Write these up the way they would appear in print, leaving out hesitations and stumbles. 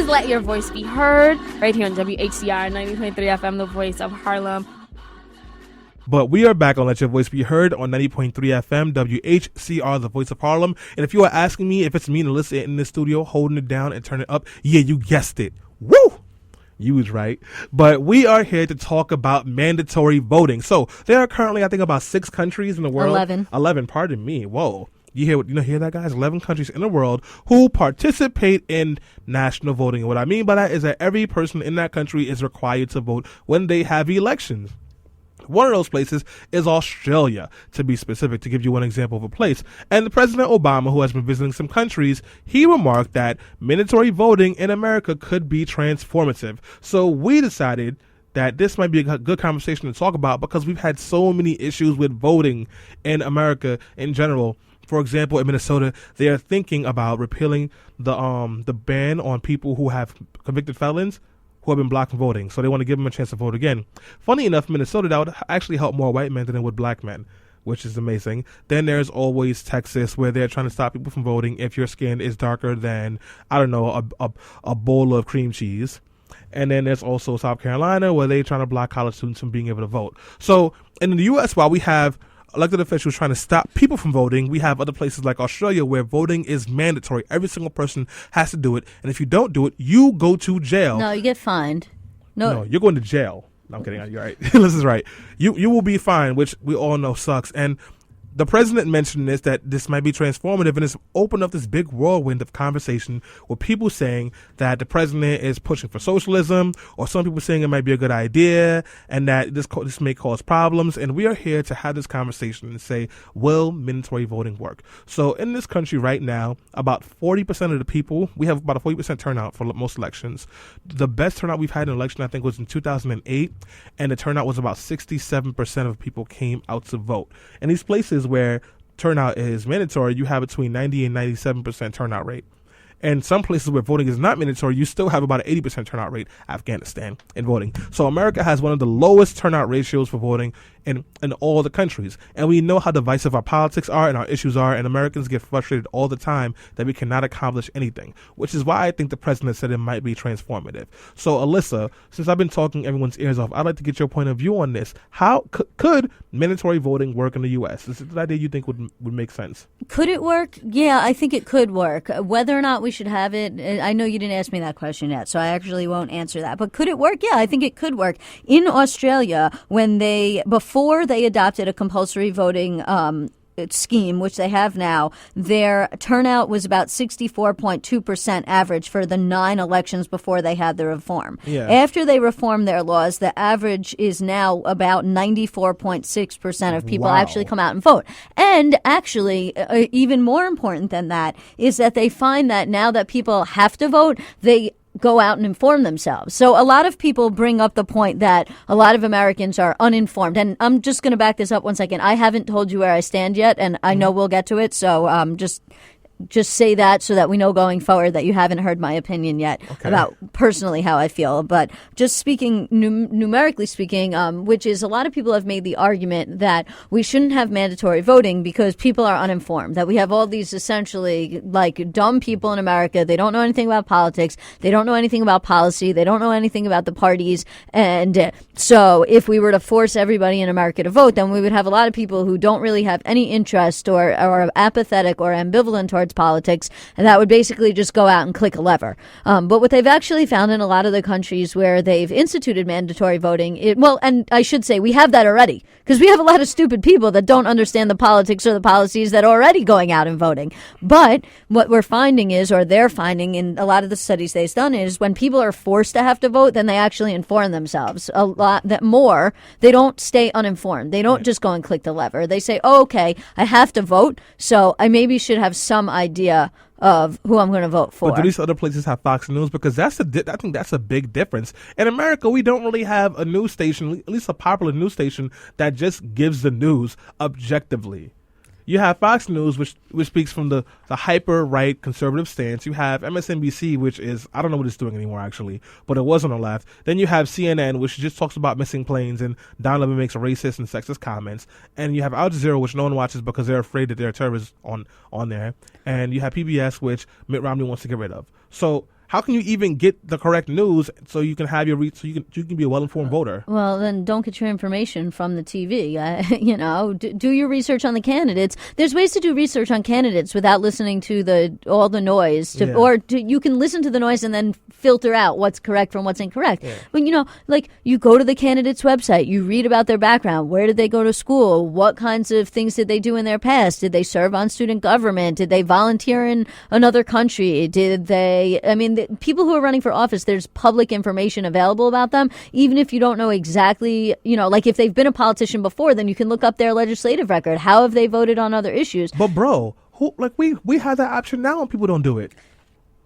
let your voice be heard right here on WHCR 90.3 FM, the voice of Harlem. But we are back on Let Your Voice Be Heard on 90.3 FM, WHCR, the voice of Harlem. And if you are asking me if it's me and Alyssa in the studio holding it down and turn it up, yeah, you guessed it. Woo! You was right. But we are here to talk about mandatory voting. So there are currently, I think, about 6 countries in the world. 11, pardon me. Whoa. You hear that, guys? 11 countries in the world who participate in national voting. And what I mean by that is that every person in that country is required to vote when they have elections. One of those places is Australia, to be specific, to give you one example of a place. And President Obama, who has been visiting some countries, he remarked that mandatory voting in America could be transformative. So we decided that this might be a good conversation to talk about because we've had so many issues with voting in America in general. For example, in Minnesota, they are thinking about repealing the ban on people who have convicted felons who have been blocked from voting. So they want to give them a chance to vote again. Funny enough, Minnesota, that would actually help more white men than it would black men, which is amazing. Then there's always Texas, where they're trying to stop people from voting if your skin is darker than, I don't know, a bowl of cream cheese. And then there's also South Carolina, where they're trying to block college students from being able to vote. So in the U.S., while we have elected officials trying to stop people from voting, we have other places like Australia where voting is mandatory. Every single person has to do it. And if you don't do it, you go to jail. No, you get fined. No, you're going to jail. No, I'm kidding. You're right. This is right. You will be fined, which we all know sucks. And the president mentioned that this might be transformative, and it's opened up this big whirlwind of conversation with people saying that the president is pushing for socialism, or some people saying it might be a good idea, and that this may cause problems. And we are here to have this conversation and say, will mandatory voting work? So in this country right now, about 40% of the people, we have about a 40% turnout for most elections. The best turnout we've had in an election, I think, was in 2008, and the turnout was about 67% of people came out to vote. And these places where turnout is mandatory, you have between 90 and 97% turnout rate. And some places where voting is not mandatory, you still have about an 80% turnout rate, Afghanistan, in voting. So America has one of the lowest turnout ratios for voting in all the countries. And we know how divisive our politics are and our issues are, and Americans get frustrated all the time that we cannot accomplish anything, which is why I think the president said it might be transformative. So Alyssa, since I've been talking everyone's ears off, I'd like to get your point of view on this. How could mandatory voting work in the U.S.? Is it an idea you think would make sense? Could it work? Yeah, I think it could work. Whether or not we should have it, I know you didn't ask me that question yet, so I actually won't answer that. But could it work? Yeah, I think it could work. In Australia, before they adopted a compulsory voting scheme, which they have now, their turnout was about 64.2% average for the 9 elections before they had the reform. Yeah. After they reformed their laws, the average is now about 94.6% of people actually come out and vote. And actually, even more important than that is that they find that now that people have to vote, they go out and inform themselves. So a lot of people bring up the point that a lot of Americans are uninformed. And I'm just going to back this up one second. I haven't told you where I stand yet, and I know we'll get to it. So just say that so that we know going forward that you haven't heard my opinion yet about personally how I feel. But just speaking, numerically speaking, which is a lot of people have made the argument that we shouldn't have mandatory voting because people are uninformed, that we have all these essentially like dumb people in America. They don't know anything about politics. They don't know anything about policy. They don't know anything about the parties. And so if we were to force everybody in America to vote, then we would have a lot of people who don't really have any interest or are apathetic or ambivalent towards politics, and that would basically just go out and click a lever. But what they've actually found in a lot of the countries where they've instituted mandatory voting, and I should say we have that already, because we have a lot of stupid people that don't understand the politics or the policies that are already going out and voting. But what we're finding is, or they're finding in a lot of the studies they've done, is when people are forced to have to vote, then they actually inform themselves a lot more. They don't stay uninformed. They don't just go and click the lever. They say, oh, okay, I have to vote, so I maybe should have some idea of who I'm going to vote for. But do these other places have Fox News? Because I think that's a big difference. In America, we don't really have a news station, at least a popular news station, that just gives the news objectively. You have Fox News, which speaks from the hyper right conservative stance. You have MSNBC, which is, I don't know what it's doing anymore actually, but it was on the left. Then you have CNN, which just talks about missing planes and Don Lemon makes racist and sexist comments. And you have Al Jazeera, which no one watches because they're afraid that there are terrorists on there. And you have PBS, which Mitt Romney wants to get rid of. So how can you even get the correct news so you can have so you can be a well-informed voter? Well, then don't get your information from the TV. Do your research on the candidates. There's ways to do research on candidates without listening to all the noise. You can listen to the noise and then filter out what's correct from what's incorrect. Yeah. But you go to the candidate's website, you read about their background. Where did they go to school? What kinds of things did they do in their past? Did they serve on student government? Did they volunteer in another country? Did they? I mean, people who are running for office, there's public information available about them. Even if you don't know exactly, like if they've been a politician before, then you can look up their legislative record. How have they voted on other issues? But bro, we have that option now and people don't do it.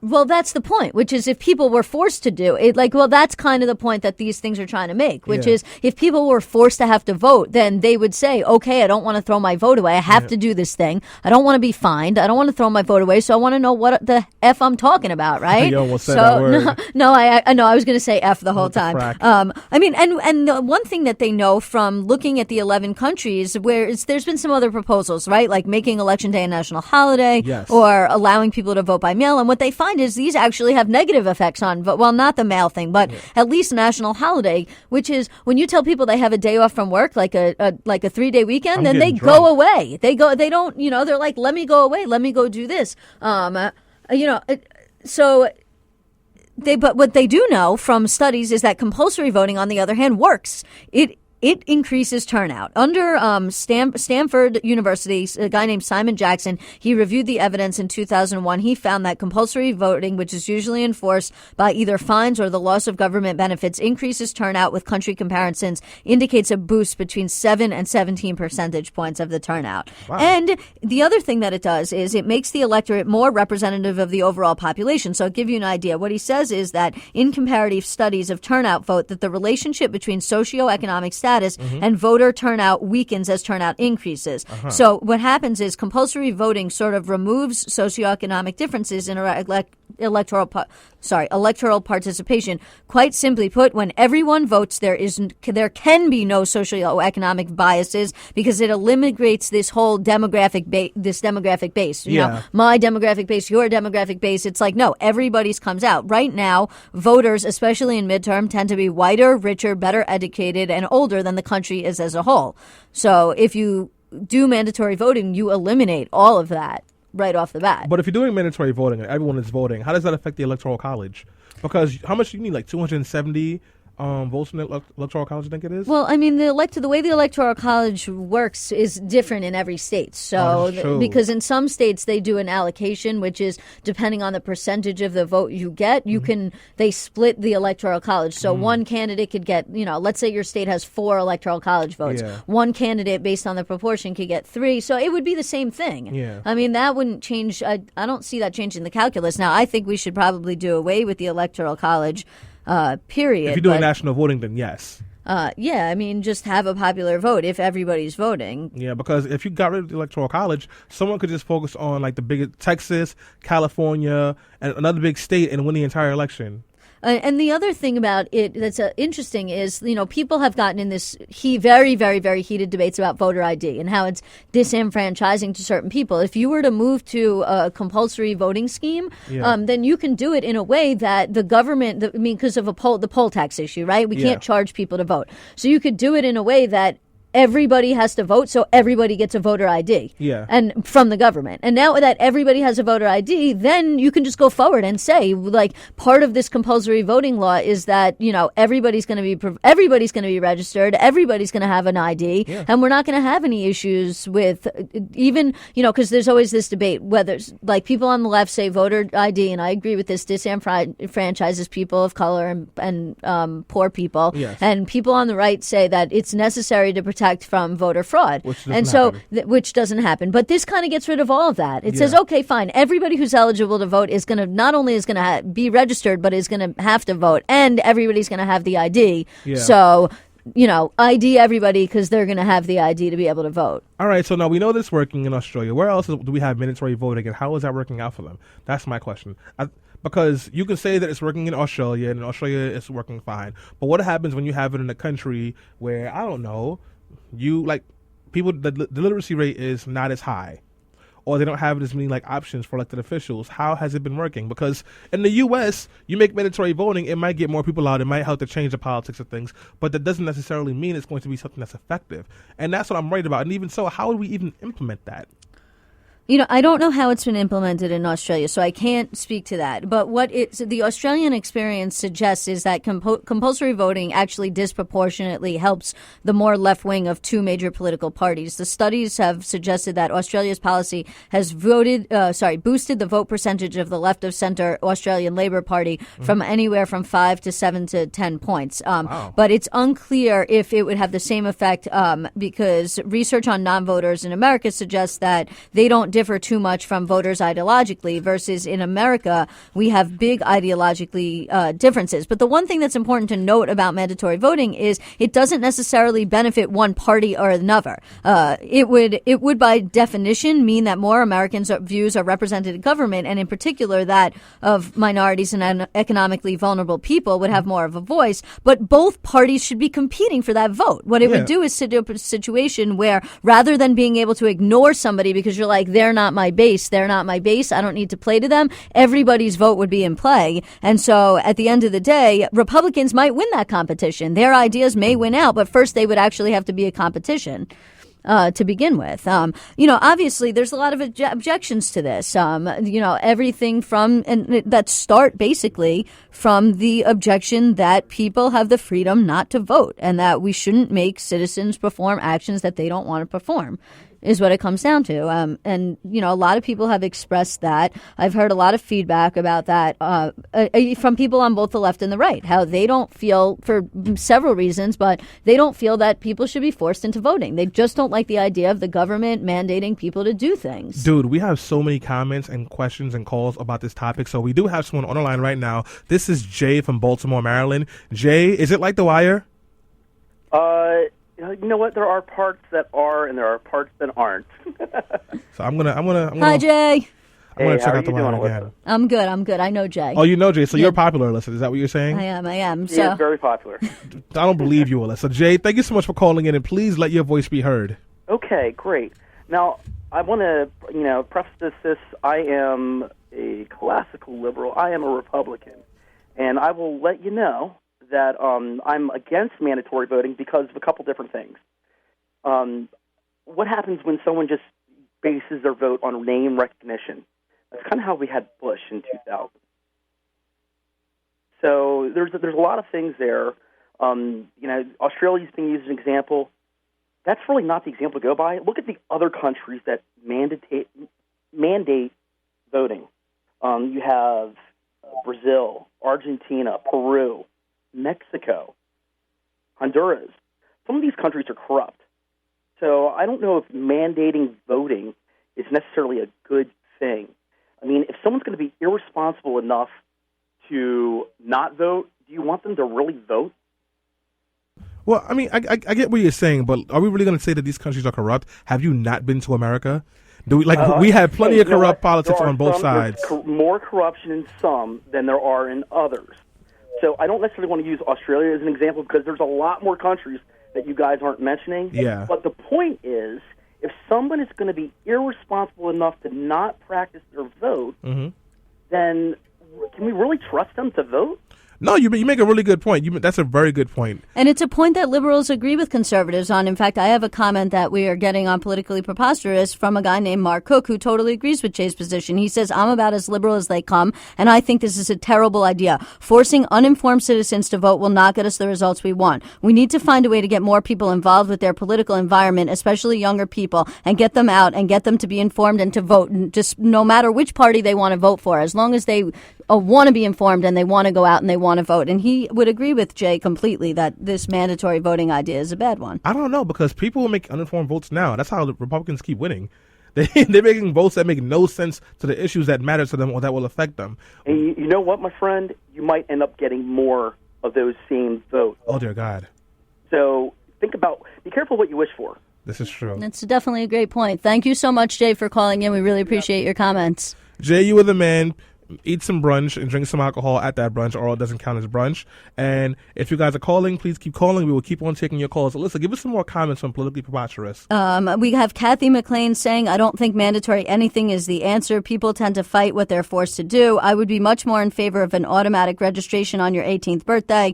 Well, that's the point, which is if people were forced to do it, that's kind of the point that these things are trying to make, which is if people were forced to have to vote, then they would say, okay, I don't want to throw my vote away. I have to do this thing. I don't want to be fined. I don't want to throw my vote away. So I want to know what the F I'm talking about, right? You almost said that word. No, I know. I was going to say F the whole time. Frack. And the one thing that they know from looking at the 11 countries where there's been some other proposals, right? Like making Election Day a national holiday or allowing people to vote by mail. And what they find is these actually have negative effects on, not the mail thing, but at least a national holiday, which is when you tell people they have a day off from work, like a 3-day weekend, then they go away. They don't, they're like, let me go away. Let me go do this. But what they do know from studies is that compulsory voting, on the other hand, works. It increases turnout. Under Stanford University, a guy named Simon Jackson, he reviewed the evidence in 2001. He found that compulsory voting, which is usually enforced by either fines or the loss of government benefits, increases turnout with country comparisons, indicates a boost between 7 and 17 percentage points of the turnout. Wow. And the other thing that it does is it makes the electorate more representative of the overall population. So I'll give you an idea. What he says is that in comparative studies of turnout vote, that the relationship between socioeconomic status and voter turnout weakens as turnout increases. So what happens is compulsory voting sort of removes socioeconomic differences in electoral participation. Quite simply put, when everyone votes, there can be no socioeconomic biases because it eliminates this whole demographic base. You know, my demographic base, your demographic base. It's like, no, everybody's comes out. Right now, voters, especially in midterm, tend to be whiter, richer, better educated, and older than the country is as a whole. So if you do mandatory voting, you eliminate all of that right off the bat. But if you're doing mandatory voting and everyone is voting, how does that affect the Electoral College? Because how much you need, like 270 votes in the Electoral College, I think it is? Well, I mean, the way the Electoral College works is different in every state. So, because in some states they do an allocation, which is depending on the percentage of the vote you get, they split the Electoral College. So one candidate could get, let's say your state has 4 Electoral College votes. Yeah. One candidate, based on the proportion, could get 3. So it would be the same thing. Yeah. I mean, that wouldn't change. I don't see that changing the calculus. Now, I think we should probably do away with the Electoral College. Period. If you're doing national voting, then yes. Yeah, I mean, just have a popular vote if everybody's voting. Yeah, because if you got rid of the Electoral College, someone could just focus on like the biggest Texas, California, and another big state and win the entire election. And the other thing about it that's interesting is, people have gotten in this very, very, very heated debates about voter ID and how it's disenfranchising to certain people. If you were to move to a compulsory voting scheme, then you can do it in a way that the government, because of the poll tax issue, right? We can't charge people to vote. So you could do it in a way that everybody has to vote, so everybody gets a voter ID. Yeah. And from the government. And now that everybody has a voter ID, then you can just go forward and say, like, part of this compulsory voting law is that, everybody's going to be registered, everybody's going to have an ID, and we're not going to have any issues with even, because there's always this debate whether, like, people on the left say voter ID, and I agree with this, disenfranchises people of color and poor people. Yes. And people on the right say that it's necessary to protect from voter fraud. Which doesn't happen. But this kind of gets rid of all of that. It says, okay, fine, everybody who's eligible to vote is going to not only is going to be registered, but is going to have to vote, and everybody's going to have the ID. Yeah. So, ID everybody because they're going to have the ID to be able to vote. All right, so now we know this working in Australia. Where else do we have mandatory voting, and how is that working out for them? That's my question. Because you can say that it's working in Australia, and in Australia it's working fine. But what happens when you have it in a country where, I don't know, the literacy rate is not as high, or they don't have as many like options for elected officials. How has it been working? Because in the U.S., you make mandatory voting, it might get more people out, it might help to change the politics of things, but that doesn't necessarily mean it's going to be something that's effective. And that's what I'm worried about. And even so, how would we even implement that? I don't know how it's been implemented in Australia, so I can't speak to that. But the Australian experience suggests is that compulsory voting actually disproportionately helps the more left wing of two major political parties. The studies have suggested that Australia's policy has boosted the vote percentage of the left of center Australian Labor Party from anywhere from 5 to 7 to 10 points. Wow. But it's unclear if it would have the same effect because research on non-voters in America suggests that they don't differ too much from voters ideologically, versus in America, we have big ideologically differences. But the one thing that's important to note about mandatory voting is it doesn't necessarily benefit one party or another. It would by definition mean that more Americans' views are represented in government, and in particular that of minorities and economically vulnerable people would have more of a voice. But both parties should be competing for that vote. What it would do is set up a situation where rather than being able to ignore somebody because you're like, they're not my base, I don't need to play to them, everybody's vote would be in play. And so at the end of the day, Republicans might win that competition. Their ideas may win out, but first they would actually have to be a competition. To begin with. Obviously there's a lot of objections to this. Everything from, and that start basically from the objection that people have the freedom not to vote and that we shouldn't make citizens perform actions that they don't want to perform. Is what it comes down to. A lot of people have expressed that. I've heard a lot of feedback about that from people on both the left and the right, how they don't feel, for several reasons, but they don't feel that people should be forced into voting. They just don't like the idea of the government mandating people to do things. Dude, we have so many comments and questions and calls about this topic, so we do have someone on the line right now. This is Jay from Baltimore, Maryland. Jay, is it like The Wire? You know what? There are parts that are, and there are parts that aren't. So I'm gonna. Hi, Jay. I'm gonna check out The Wire again. I'm good. I know Jay. Oh, you know Jay, so you're popular, Alyssa. Is that what you're saying? I am. He is very popular. I don't believe you, Alyssa. Jay, thank you so much for calling in, and please let your voice be heard. Okay, great. Now, I want to, preface this. I am a classical liberal. I am a Republican, and I will let you know that I'm against mandatory voting because of a couple different things. What happens when someone just bases their vote on name recognition? That's kind of how we had Bush in 2000. So there's a lot of things there. Australia's being used as an example. That's really not the example to go by. Look at the other countries that mandate voting. You have Brazil, Argentina, Peru, Mexico, Honduras. Some of these countries are corrupt. So I don't know if mandating voting is necessarily a good thing. I mean, if someone's going to be irresponsible enough to not vote, do you want them to really vote? Well, I mean, I get what you're saying, but are we really going to say that these countries are corrupt? Have you not been to America? We have plenty of corrupt politics on both sides. There's more corruption in some than there are in others. So I don't necessarily want to use Australia as an example because there's a lot more countries that you guys aren't mentioning. Yeah. But the point is, if someone is going to be irresponsible enough to not practice their vote, then can we really trust them to vote? No, you make a really good point. That's a very good point. And it's a point that liberals agree with conservatives on. In fact, I have a comment that we are getting on Politically Preposterous from a guy named Mark Cook who totally agrees with Jay's position. He says, I'm about as liberal as they come, and I think this is a terrible idea. Forcing uninformed citizens to vote will not get us the results we want. We need to find a way to get more people involved with their political environment, especially younger people, and get them out and get them to be informed and to vote, and just no matter which party they want to vote for, as long as they want to be informed and they want to go out and they want to vote. And he would agree with Jay completely that this mandatory voting idea is a bad one. I don't know, because people will make uninformed votes now. That's how the Republicans keep winning. They're making votes that make no sense to the issues that matter to them or that will affect them. And you know what, my friend? You might end up getting more of those same votes. Oh, dear God. So be careful what you wish for. This is true. That's definitely a great point. Thank you so much, Jay, for calling in. We really appreciate your comments. Jay, you were the man. eat some brunch and drink some alcohol at that brunch, or it doesn't count as brunch. And if you guys are calling, please keep calling. We will keep on taking your calls. Alyssa, give us some more comments on Politically Preposterous. We have Kathy McLean saying, I don't think mandatory anything is the answer. People tend to fight what they're forced to do. I would be much more in favor of an automatic registration on your 18th birthday,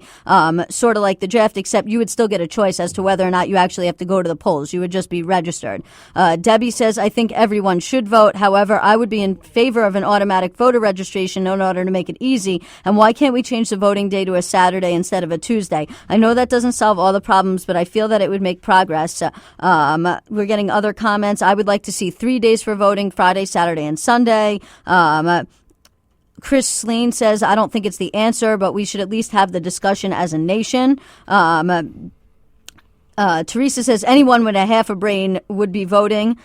sort of like the draft, except you would still get a choice as to whether or not you actually have to go to the polls. You would just be registered. Debbie says, I think everyone should vote. However, I would be in favor of an automatic voter registration in order to make it easy. And why can't we change the voting day to a Saturday instead of a Tuesday? I know that doesn't solve all the problems, but I feel that it would make progress. We're getting other comments. I would like to see 3 days for voting, Friday, Saturday, and Sunday. Chris Sleen says, I don't think it's the answer, but we should at least have the discussion as a nation. Teresa says, anyone with a half a brain would be voting.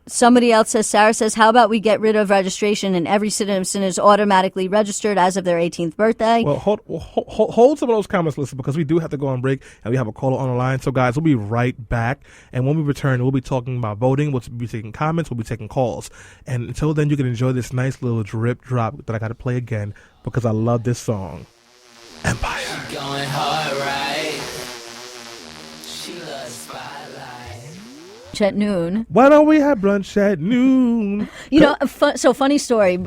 Somebody else says, Sarah says, how about we get rid of registration and every citizen is automatically registered as of their 18th birthday? Well, hold some of those comments, listen, because we do have to go on break and we have a caller on the line. So, guys, we'll be right back. And when we return, we'll be talking about voting. We'll be taking comments. We'll be taking calls. And until then, you can enjoy this nice little drip drop that I got to play again because I love this song. Empire. Going hard, right? She loves Spotlight. At noon. Why don't we have brunch at noon? You know, so funny story,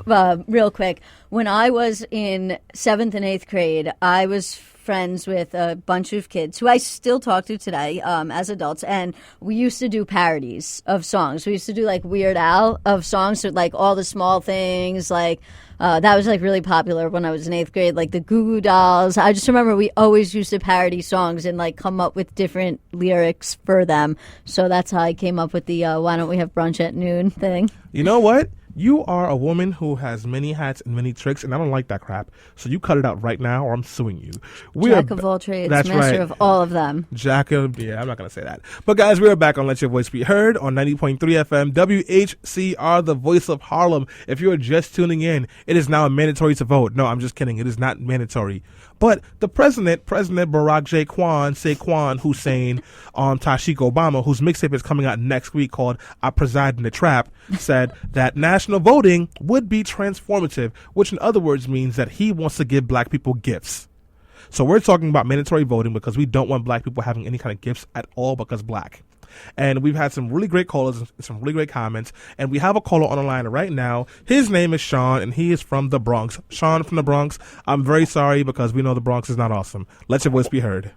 real quick. When I was in 7th and 8th grade, I was friends with a bunch of kids who I still talk to today as adults, and we used to do parodies of songs. We used to do like Weird Al of songs, so like All the Small Things, like that was like really popular when I was in 8th grade, like the Goo Goo Dolls. I just remember we always used to parody songs and like come up with different lyrics for them. So that's how I came up with the why don't we have brunch at noon thing. You know what? You are a woman who has many hats and many tricks, and I don't like that crap. So you cut it out right now, or I'm suing you. Jack of all trades, that's master right. of all of them. Jack of, yeah, I'm not going to say that. But guys, we are back on Let Your Voice Be Heard on 90.3 FM, WHCR, the voice of Harlem. If you are just tuning in, it is now mandatory to vote. No, I'm just kidding. It is not mandatory. But the President Barack Saquon Hussein, Tashik Obama, whose mixtape is coming out next week called I Preside in the Trap, said that national voting would be transformative, which in other words means that he wants to give black people gifts. So we're talking about mandatory voting because we don't want black people having any kind of gifts at all because black. And we've had some really great callers and some really great comments. And we have a caller on the line right now. His name is Sean, and he is from the Bronx. Sean from the Bronx, I'm very sorry because we know the Bronx is not awesome. Let your voice be heard.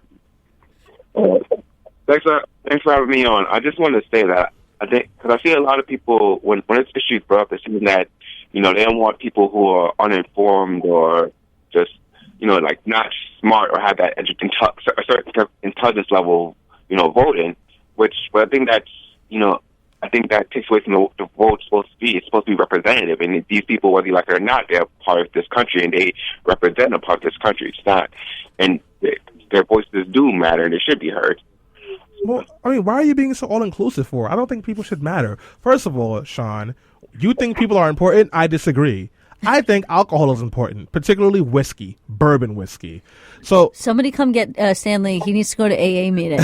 Thanks for having me on. I just wanted to say that I think because I see a lot of people when this issue is brought up, they're saying that they don't want people who are uninformed or just like not smart or have that a certain intelligence level voting. Which, I think that's, I think that takes away from the vote supposed to be. It's supposed to be representative. And these people, whether you like it or not, they're part of this country and they represent a part of this country. It's not. And their voices do matter and they should be heard. Well, I mean, why are you being so all-inclusive for? I don't think people should matter. First of all, Sean, you think people are important? I disagree. I think alcohol is important, particularly whiskey, bourbon whiskey. So somebody come get Stanley. He needs to go to AA meeting.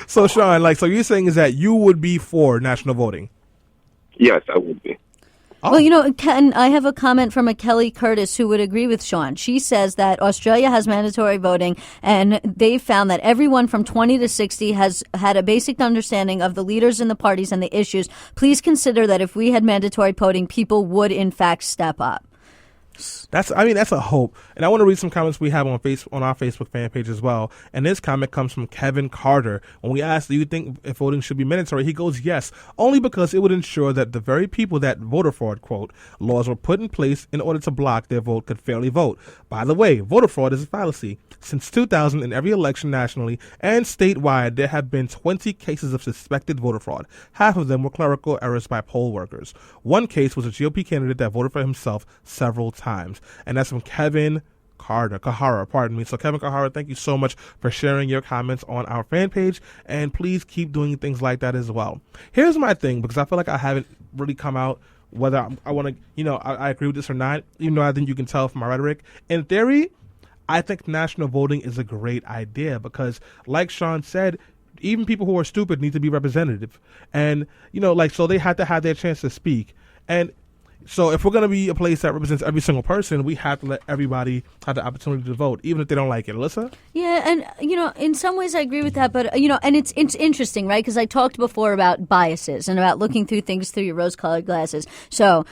So, Sean, so you're saying is that you would be for national voting? Yes, I would be. Oh. Well, Ken, I have a comment from a Kelly Curtis who would agree with Sean. She says that Australia has mandatory voting, and they've found that everyone from 20 to 60 has had a basic understanding of the leaders in the parties and the issues. Please consider that if we had mandatory voting, people would, in fact, step up. That's a hope. And I want to read some comments we have on our Facebook fan page as well. And this comment comes from Kevin Carter. When we asked, do you think if voting should be mandatory? He goes, yes, only because it would ensure that the very people that voter fraud, quote, laws were put in place in order to block their vote could fairly vote. By the way, voter fraud is a fallacy. Since 2000, in every election nationally and statewide, there have been 20 cases of suspected voter fraud. Half of them were clerical errors by poll workers. One case was a GOP candidate that voted for himself several times. And that's from Kevin Kahara, pardon me. So Kevin Kahara, thank you so much for sharing your comments on our fan page. And please keep doing things like that as well. Here's my thing, because I feel like I haven't really come out whether I want to, I agree with this or not, even though I think you can tell from my rhetoric. In theory, I think national voting is a great idea because, like Sean said, even people who are stupid need to be representative. And, so they have to have their chance to speak. And So if we're going to be a place that represents every single person, we have to let everybody have the opportunity to vote, even if they don't like it. Alyssa? Yeah, and, in some ways I agree with that, but, and it's interesting, right? Because I talked before about biases and about looking through things through your rose-colored glasses. So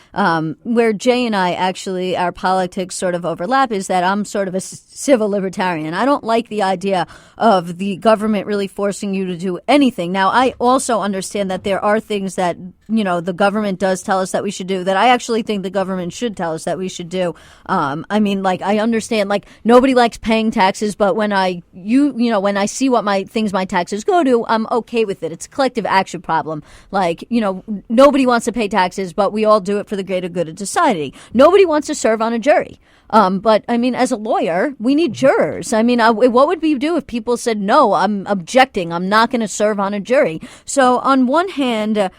where Jay and I actually, our politics sort of overlap is that I'm sort of a civil libertarian. I don't like the idea of the government really forcing you to do anything. Now, I also understand that there are things that, the government does tell us that we should do that I actually think the government should tell us that we should do. I understand, nobody likes paying taxes, but when I see what my taxes go to, I'm okay with it. It's a collective action problem. Nobody wants to pay taxes, but we all do it for the greater good of society. Nobody wants to serve on a jury. But as a lawyer, we need jurors. What would we do if people said, no, I'm objecting, I'm not going to serve on a jury? So on one hand,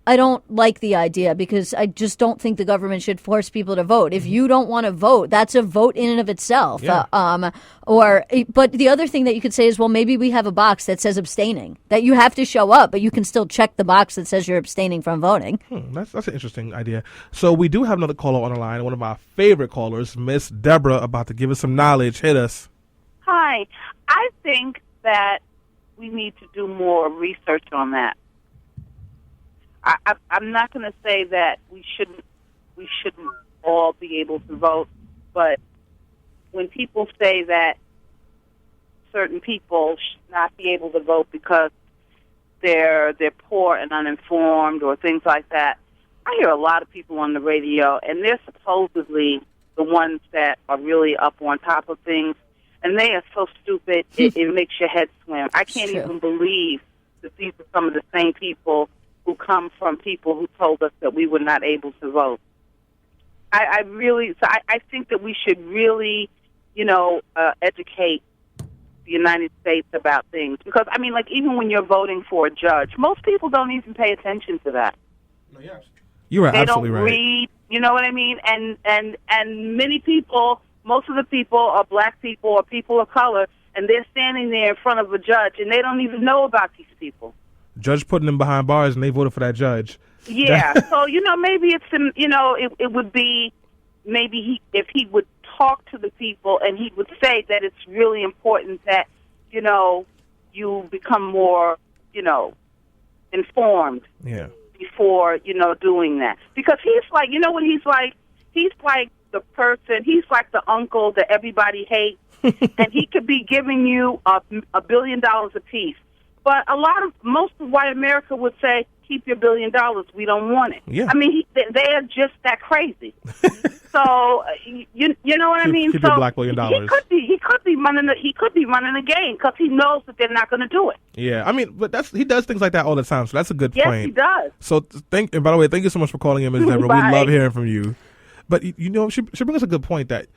I don't like the idea because I just don't think the government should force people to vote. If you don't want to vote, that's a vote in and of itself. Yeah. But the other thing that you could say is, well, maybe we have a box that says abstaining, that you have to show up, but you can still check the box that says you're abstaining from voting. That's an interesting idea. So we do have another caller on the line, one of our favorite callers, Miss Deborah, about to give us some knowledge. Hit us. Hi. I think that we need to do more research on that. I'm not going to say that we shouldn't all be able to vote, but when people say that certain people should not be able to vote because they're poor and uninformed or things like that, I hear a lot of people on the radio, and they're supposedly the ones that are really up on top of things, and they are so stupid it makes your head swim. I can't even believe that these are some of the same people who come from people who told us that we were not able to vote. I think that we should really, educate the United States about things. Because, even when you're voting for a judge, most people don't even pay attention to that. No, yes. You are absolutely right. They don't read, you know what I mean? And many people, most of the people are black people or people of color, and they're standing there in front of a judge, and they don't even know about these people. Judge putting them behind bars, and they voted for that judge. Yeah, so maybe it's it would be maybe if he would talk to the people and he would say that it's really important that you become more informed before doing that, because he's like what he's like the person, he's like the uncle that everybody hates, and he could be giving you $1 billion apiece. But most of white America would say, keep your $1 billion. We don't want it. Yeah. They are just that crazy. So you know what I mean. Keep so your black $1 billion. He could be running the game because he knows that they're not going to do it. Yeah, but he does things like that all the time. So that's a good point. Yes, he does. So and by the way, thank you so much for calling in, Ms. Deborah. We love hearing from you. But she brings us a good point that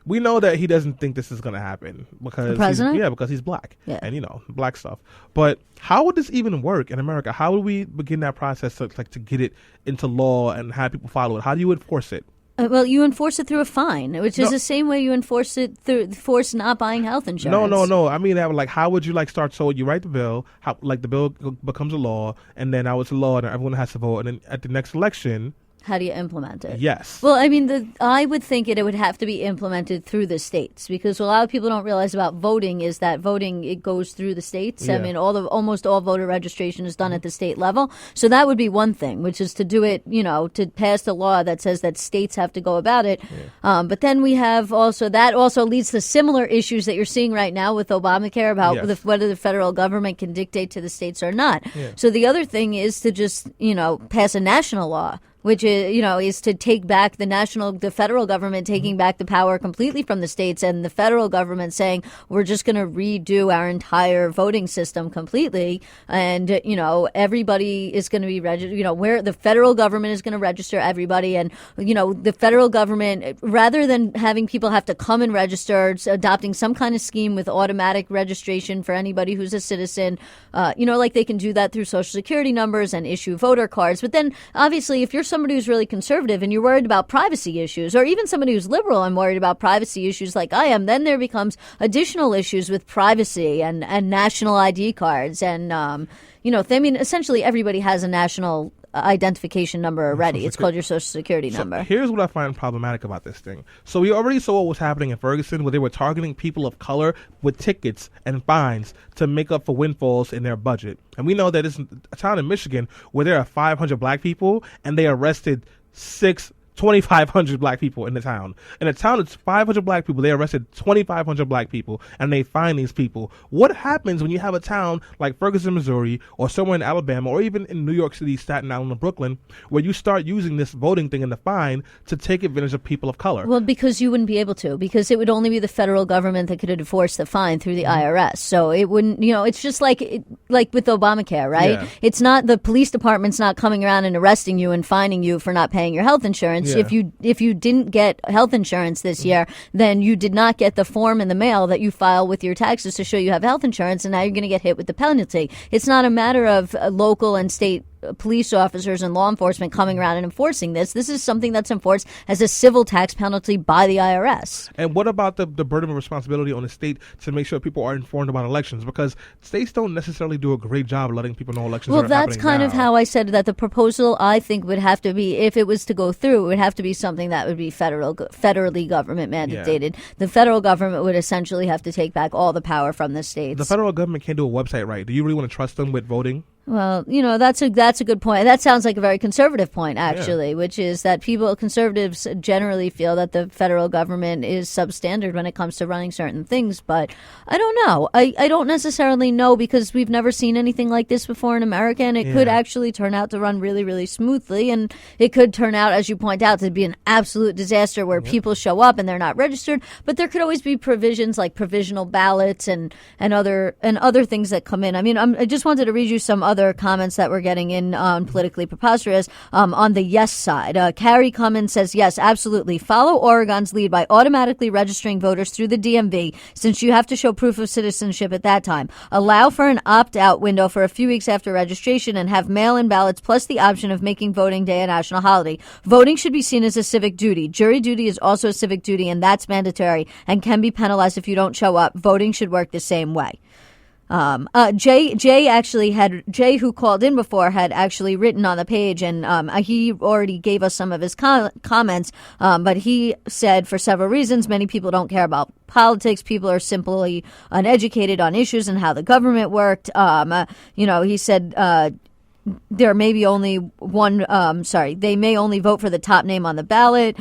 we know that he doesn't think this is going to happen because the president? Because he's black, and black stuff. But how would this even work in America? How would we begin that process to get it into law and have people follow it? How do you enforce it? Well, you enforce it through a fine, which is the same way you enforce it through not buying health insurance. No. I mean, how would you start? So you write the bill, the bill becomes a law, and then now it's a law, and everyone has to vote, and then at the next election. How do you implement it? Yes. Well, I would think it would have to be implemented through the states, because what a lot of people don't realize about voting is that voting, it goes through the states. Yeah. Almost all voter registration is done at the state level. So that would be one thing, which is to do it, to pass the law that says that states have to go about it. Yeah. But then we have that also leads to similar issues that you're seeing right now with Obamacare about whether the federal government can dictate to the states or not. Yeah. So the other thing is to just, pass a national law, which is to take back the federal government taking back the power completely from the states, and the federal government saying we're just going to redo our entire voting system completely, and everybody is going to be registered. Where the federal government is going to register everybody, and the federal government, rather than having people have to come and register, it's adopting some kind of scheme with automatic registration for anybody who's a citizen. Like they can do that through Social Security numbers and issue voter cards. But then obviously, if you're somebody who's really conservative and you're worried about privacy issues, or even somebody who's liberal and worried about privacy issues like I am, then there becomes additional issues with privacy and national ID cards. And, essentially everybody has a national identification number already. It's called your Social Security number. Here's what I find problematic about this thing. So we already saw what was happening in Ferguson, where they were targeting people of color with tickets and fines to make up for windfalls in their budget. And we know that it's a town in Michigan where there are 500 black people, and they arrested 2,500 black people in the town. In a town that's 500 black people, they arrested 2,500 black people, and they fine these people. What happens when you have a town like Ferguson, Missouri, or somewhere in Alabama, or even in New York City, Staten Island, or Brooklyn, where you start using this voting thing and the fine to take advantage of people of color? Well, because you wouldn't be able to, because it would only be the federal government that could enforce the fine through the IRS. So it wouldn't, it's just like with Obamacare, right? Yeah. It's not, the police department's not coming around and arresting you and fining you for not paying your health insurance. Yeah. If you didn't get health insurance this year, then you did not get the form in the mail that you file with your taxes to show you have health insurance, and now you're going to get hit with the penalty. It's not a matter of local and state police officers and law enforcement coming around and enforcing this. This is something that's enforced as a civil tax penalty by the IRS. And what about the burden of responsibility on the state to make sure people are informed about elections? Because states don't necessarily do a great job of letting people know elections are happening. Well, that's kind of how I said that the proposal, I think, would have to be, if it was to go through, it would have to be something that would be federally government mandated. Yeah. The federal government would essentially have to take back all the power from the states. The federal government can't do a website right. Do you really want to trust them with voting? Well, that's a good point. That sounds like a very conservative point, actually, which is that conservatives generally feel that the federal government is substandard when it comes to running certain things. But I don't know. I don't necessarily know, because we've never seen anything like this before in America, and it could actually turn out to run really, really smoothly. And it could turn out, as you point out, to be an absolute disaster where people show up and they're not registered. But there could always be provisions like provisional ballots and other things that come in. I mean, I just wanted to read you some other comments that we're getting in on Politically Preposterous on the yes side. Carrie Cummins says, yes, absolutely. Follow Oregon's lead by automatically registering voters through the DMV, since you have to show proof of citizenship at that time. Allow for an opt-out window for a few weeks after registration, and have mail-in ballots plus the option of making voting day a national holiday. Voting should be seen as a civic duty. Jury duty is also a civic duty, and that's mandatory and can be penalized if you don't show up. Voting should work the same way. Jay, who called in before, had actually written on the page, and he already gave us some of his comments, but he said, for several reasons, many people don't care about politics. People are simply uneducated on issues and how the government worked. He said, there may be only one, they may only vote for the top name on the ballot.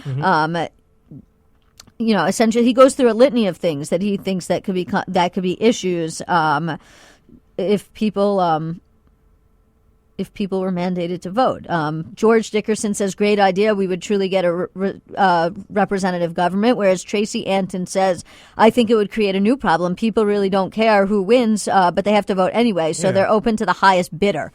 Essentially, he goes through a litany of things that he thinks that could be issues if people were mandated to vote. George Dickerson says, great idea. We would truly get a representative government. Whereas Tracy Anton says, I think it would create a new problem. People really don't care who wins, but they have to vote anyway. So they're open to the highest bidder.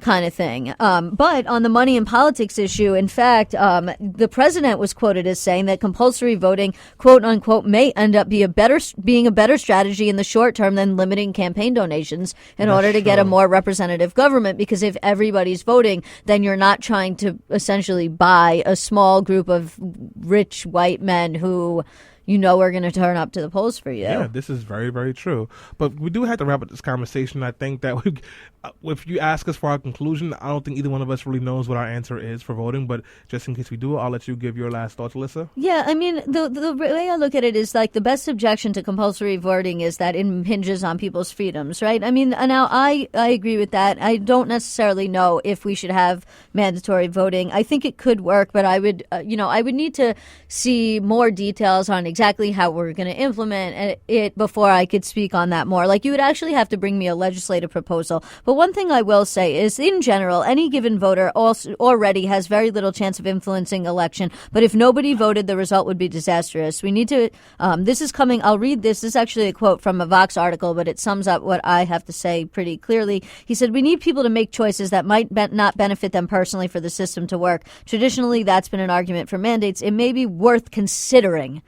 Kind of thing. But on the money and politics issue, in fact, the president was quoted as saying that compulsory voting, quote unquote, may end up being a better strategy in the short term than limiting campaign donations in order to get a more representative government. Because if everybody's voting, then you're not trying to essentially buy a small group of rich white men who are going to turn up to the polls for you. Yeah, this is very, very true. But we do have to wrap up this conversation. I think that if you ask us for our conclusion, I don't think either one of us really knows what our answer is for voting. But just in case we do, I'll let you give your last thoughts, Alyssa. Yeah, I mean, the way I look at it is like the best objection to compulsory voting is that it impinges on people's freedoms, right? I mean, now I agree with that. I don't necessarily know if we should have mandatory voting. I think it could work, but I would need to see more details on exactly how we're going to implement it before I could speak on that more. Like, you would actually have to bring me a legislative proposal. But one thing I will say is, in general, any given voter also already has very little chance of influencing election. But if nobody voted, the result would be disastrous. We need to, this is coming, I'll read this. This is actually a quote from a Vox article, but it sums up what I have to say pretty clearly. He said, we need people to make choices that might not benefit them personally for the system to work. Traditionally, that's been an argument for mandates. It may be worth considering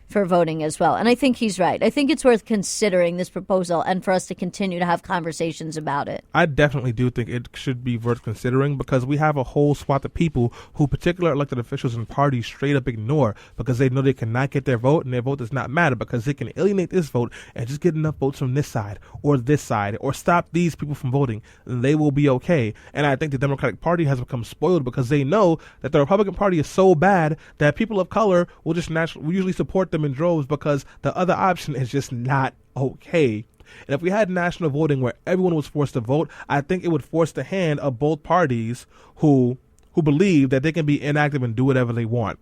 for voting as well. And I think he's right. I think it's worth considering this proposal and for us to continue to have conversations about it. I definitely do think it should be worth considering because we have a whole swath of people who particular elected officials and parties straight up ignore because they know they cannot get their vote and their vote does not matter because they can alienate this vote and just get enough votes from this side or stop these people from voting and they will be okay. And I think the Democratic Party has become spoiled because they know that the Republican Party is so bad that people of color will just will usually support them in droves because the other option is just not okay. And if we had national voting where everyone was forced to vote, I think it would force the hand of both parties who believe that they can be inactive and do whatever they want.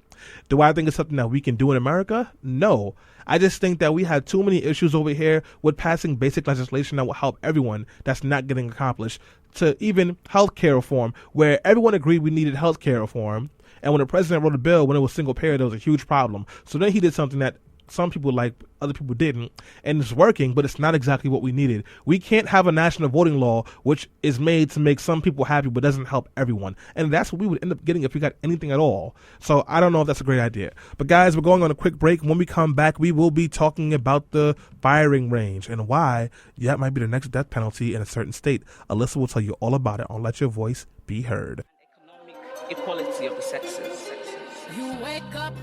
Do I think it's something that we can do in America? No. I just think that we have too many issues over here with passing basic legislation that will help everyone that's not getting accomplished, to even healthcare reform, where everyone agreed we needed healthcare reform. And when the president wrote a bill, when it was single payer, there was a huge problem. So then he did something that some people liked, other people didn't, and it's working, but it's not exactly what we needed. We can't have a national voting law which is made to make some people happy but doesn't help everyone. And that's what we would end up getting if we got anything at all. So I don't know if that's a great idea. But guys, we're going on a quick break. When we come back, we will be talking about the firing range and why that might be the next death penalty in a certain state. Alyssa will tell you all about it on Let Your Voice Be Heard. Economic equality of the sexes. You wake up